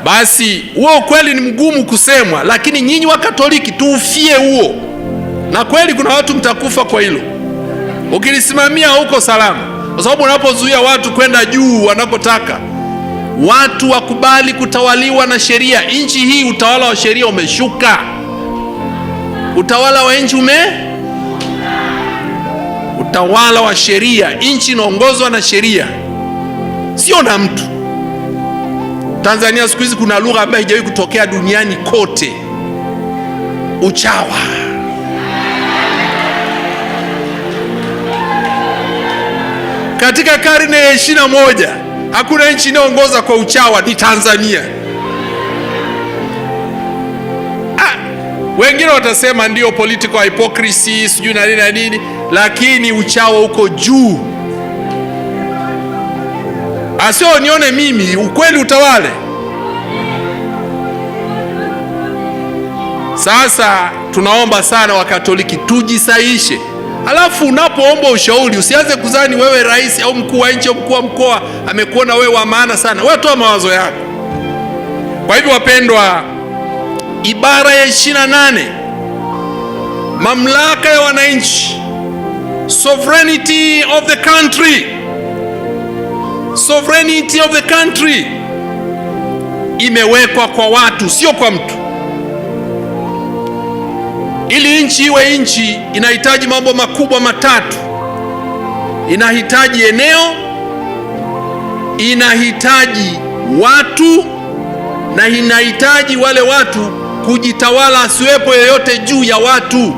basi huo ukweli ni mgumu kusemwa, lakini nyinyi wa Katoliki tuufie huo, na kweli kuna watu mtakufa kwa hilo. Ukilisimamia huko salama, kwa sababu unapozuia watu kwenda juu wanapotaka, watu wakubali kutawaliwa na sheria. Nchi hii utawala wa sheria umeshuka, utawala wa nchi utawala wa sheria, nchi inaongozwa na sheria, sio na mtu. Tanzania siku hizi kuna lugha ambayo haijawahi kutokea duniani kote, uchawa. Katika karne ya 21 hakuna nchi inayoongoza kwa uchawa, ni Tanzania. Wengine watasema ndio political hypocrisy sijui na nini na nini, lakini uchawa uko juu. Asio nione mimi, ukweli utawale. Sasa tunaomba sana Wakatoliki tujisaishe. Alafu unapoomba ushauri usianze kuzani wewe rais au mkuu wa nchi au mkuu wa mkoa amekuona wewe wa maana sana. Wewe toa mawazo yako. Kwa hivyo wapendwa, ibara ya 28, mamlaka ya wananchi, sovereignty of the country, sovereignty of the country imewekwa kwa watu, sio kwa mtu. Ili nchi iwe nchi inahitaji mambo makubwa matatu. Inahitaji eneo, inahitaji watu, na inahitaji wale watu kujitawala, asiwepo yeyote juu ya watu.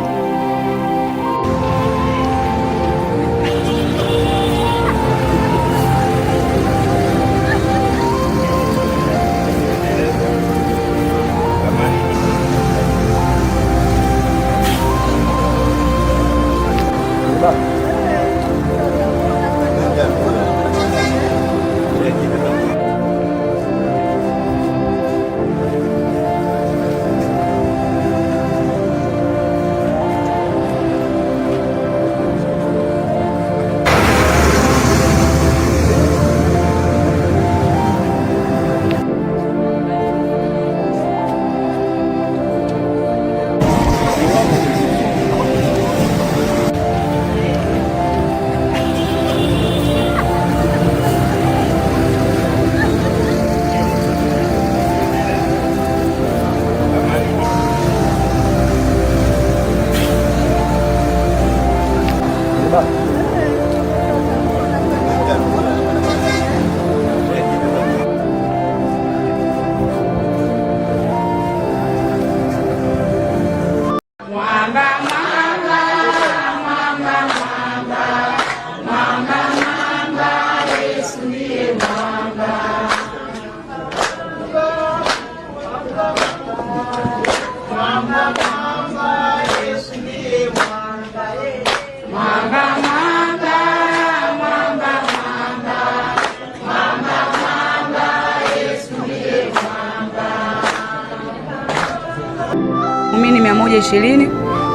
Waumini 120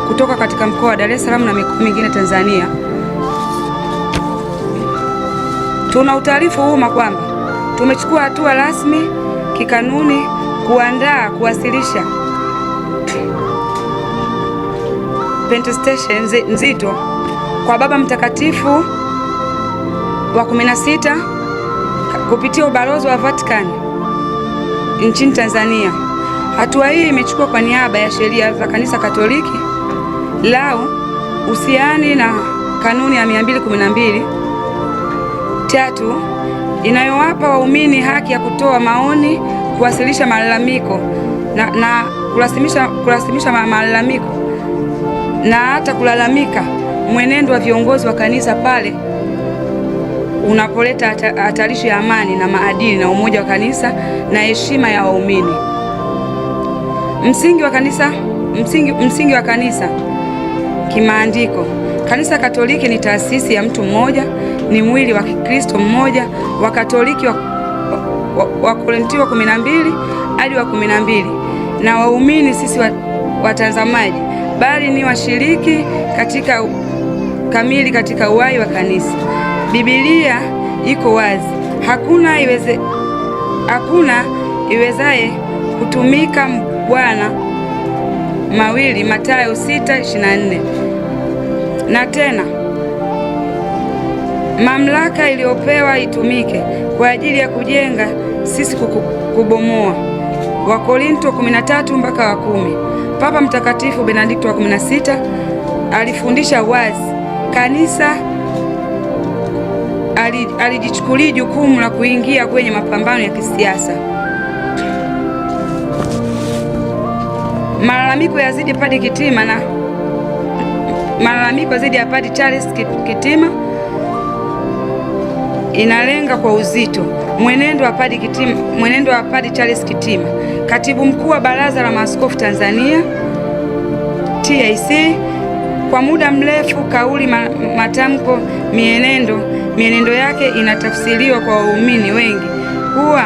kutoka katika mkoa wa Dar es Salaam na mikoa mingine Tanzania. Tuna utaarifu umma kwamba tumechukua hatua rasmi kikanuni kuandaa kuwasilisha pentestation nzito kwa Baba Mtakatifu wa 16 kupitia ubalozi wa Vatican nchini Tanzania. Hatua hii imechukua kwa niaba ya sheria za Kanisa Katoliki lao uhusiani na kanuni ya 212 3 inayowapa waumini haki ya kutoa maoni, kuwasilisha malalamiko na kurasimisha malalamiko na hata kulalamika mwenendo wa viongozi wa kanisa pale unapoleta hatarishi ya amani na maadili na umoja wa kanisa na heshima ya waumini. Msingi wa kanisa kimaandiko. Kanisa Katoliki ni taasisi ya mtu mmoja, ni mwili wa Kristo mmoja. Wa Katoliki wa Korinto 12 hadi wa 12, na waumini sisi watazamaji, bali ni washiriki kamili katika uhai wa kanisa. Biblia iko wazi, hakuna iwezaye kutumika Bwana mawili, Mathayo 6:24. Na tena mamlaka iliyopewa itumike kwa ajili ya kujenga, sisi kubomoa. Wakorinto 13:10. Papa Mtakatifu Benedikto wa 16 alifundisha wazi kanisa alijichukulia jukumu la kuingia kwenye mapambano ya kisiasa. Malalamiko yazidi Padre Kitima na malalamiko dhidi ya Padre Charles Kitima inalenga kwa uzito mwenendo wa Padre Charles Kitima, katibu mkuu wa Baraza la Maaskofu Tanzania TIC. Kwa muda mrefu kauli, matamko, mienendo yake inatafsiriwa kwa waumini wengi kuwa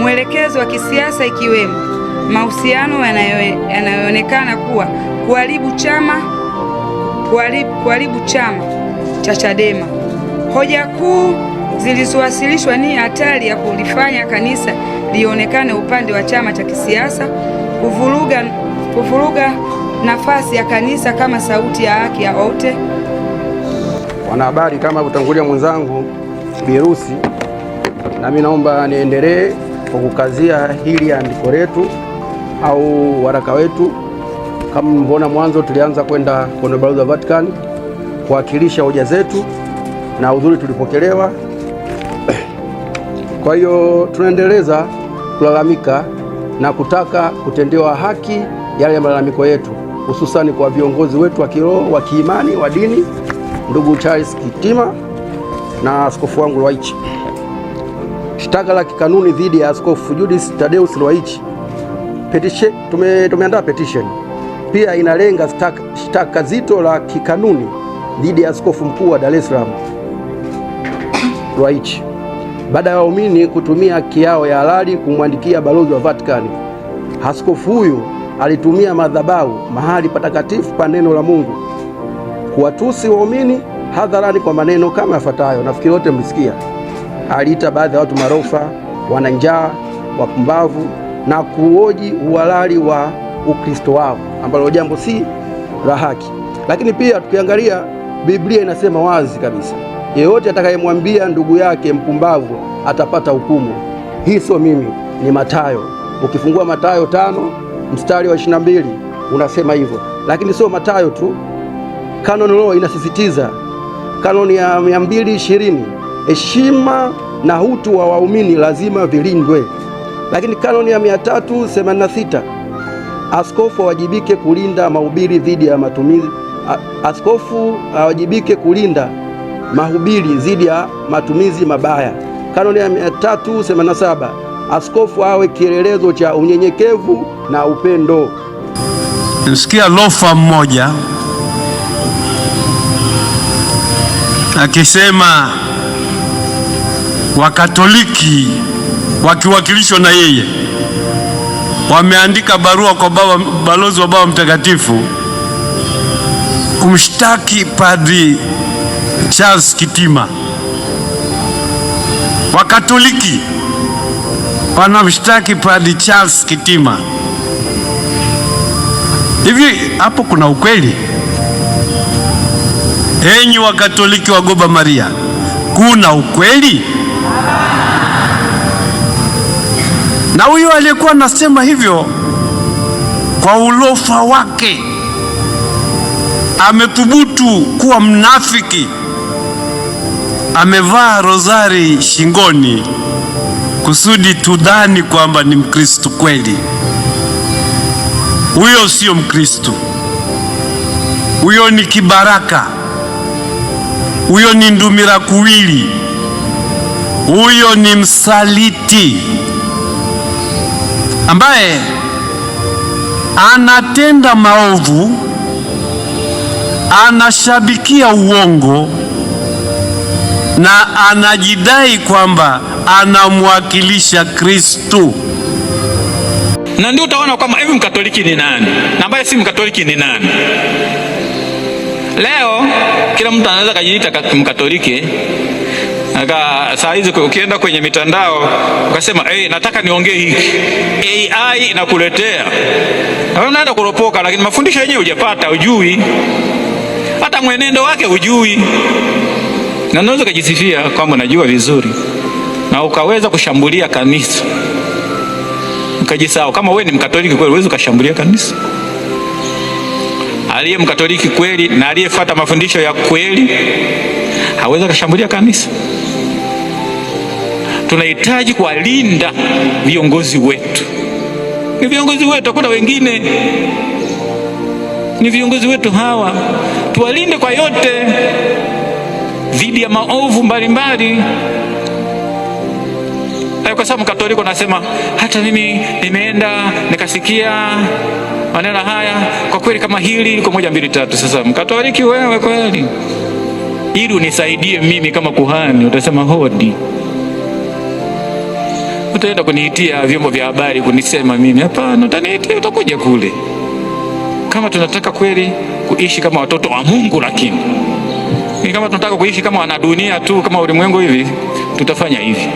mwelekezo wa kisiasa, ikiwemo mahusiano yanayoonekana kuwa kuharibu chama cha Chadema. Hoja kuu zilizowasilishwa ni hatari ya kulifanya kanisa lionekane upande wa chama cha kisiasa, kuvuruga nafasi ya kanisa kama sauti ya haki ya wote. Wanahabari, kama kutangulia mwenzangu Birusi, nami naomba niendelee kwa kukazia hili andiko letu au waraka wetu. Kama mliona mwanzo, tulianza kwenda kwenye balozi wa Vatican kuwakilisha hoja zetu na udhuri tulipokelewa. Kwa hiyo tunaendeleza kulalamika na kutaka kutendewa haki yale ya malalamiko yetu, hususani kwa viongozi wetu wa kiroho, wa kiimani, wa dini, ndugu Charles Kitima na askofu wangu Lwaichi. Shtaka la kikanuni dhidi ya Askofu Judice Thaddeus Lwaichi, tumeandaa petition. Pia inalenga shtaka zito la kikanuni dhidi ya askofu mkuu wa Dar es Salaam Lwaichi, baada ya waumini kutumia haki yao ya halali kumwandikia balozi wa Vatican. Askofu huyu alitumia madhabahu, mahali patakatifu pa neno la Mungu, kuwatusi waumini hadharani kwa maneno kama yafuatayo. Nafikiri wote mlisikia. Aliita baadhi ya watu marofa, wana njaa, wapumbavu na kuhoji uhalali wa Ukristo wao, ambalo jambo si la haki. Lakini pia tukiangalia Biblia inasema wazi kabisa, yeyote atakayemwambia ndugu yake mpumbavu atapata hukumu. Hii sio mimi, ni Mathayo. Ukifungua Mathayo 5:22 unasema hivyo. Lakini sio Mathayo tu, Canon Law inasisitiza, kanoni ya 220, heshima na utu wa waumini lazima vilindwe. Lakini kanoni ya 386, askofu awajibike kulinda mahubiri dhidi ya matumizi. Askofu awajibike kulinda mahubiri dhidi ya matumizi mabaya. Kanoni ya 387, askofu awe kielelezo cha unyenyekevu na upendo. Nisikia lofa mmoja akisema Wakatoliki wakiwakilishwa na yeye wameandika barua kwa balozi wa Baba Mtakatifu kumshtaki Padri Charles Kitima. Wakatoliki wanamshtaki Padri Charles Kitima. Hivi hapo kuna ukweli? Enyi Wakatoliki wa Goba Maria, kuna ukweli? Na huyo aliyekuwa anasema hivyo kwa ulofa wake amethubutu kuwa mnafiki. Amevaa rozari shingoni kusudi tudhani kwamba ni Mkristo kweli. Huyo sio Mkristo, huyo ni kibaraka, huyo ni ndumira kuwili, huyo ni msaliti ambaye anatenda maovu, anashabikia uongo na anajidai kwamba anamwakilisha Kristo. Na ndio utaona kwamba hivi Mkatoliki ni nani na ambaye si Mkatoliki ni nani. Leo kila mtu anaweza kujiita Mkatoliki, Saa hizi ukienda kwenye mitandao ukasema nataka niongee hiki, AI inakuletea. Unaenda kuropoka, lakini mafundisho yenyewe hujapata, hujui. Hata mwenendo wake hujui. Na unaweza kujisifia kwamba unajua vizuri na ukaweza kushambulia kanisa. Ukajisahau kama wewe ni Mkatoliki kweli, uweze kushambulia kanisa. Aliye Mkatoliki kweli na aliyefuata mafundisho ya kweli hawezi kushambulia kanisa. Tunahitaji kuwalinda viongozi wetu. Ni viongozi wetu, hakuna wengine. Ni viongozi wetu hawa, tuwalinde kwa yote dhidi ya maovu mbalimbali. Kwa sababu Mkatoliki anasema hata mimi nimeenda nikasikia maneno haya, kwa kweli kama hili kwa 1 2 3. Sasa Mkatoliki wewe kweli, ili unisaidie mimi kama kuhani, utasema hodi. Utaenda kuniitia vyombo vya habari kunisema mimi? Hapana, utaniitia, utakuja kule. Kama tunataka kweli kuishi kama watoto wa Mungu, lakini kama tunataka kuishi kama wanadunia tu, kama ulimwengu hivi, tutafanya hivi.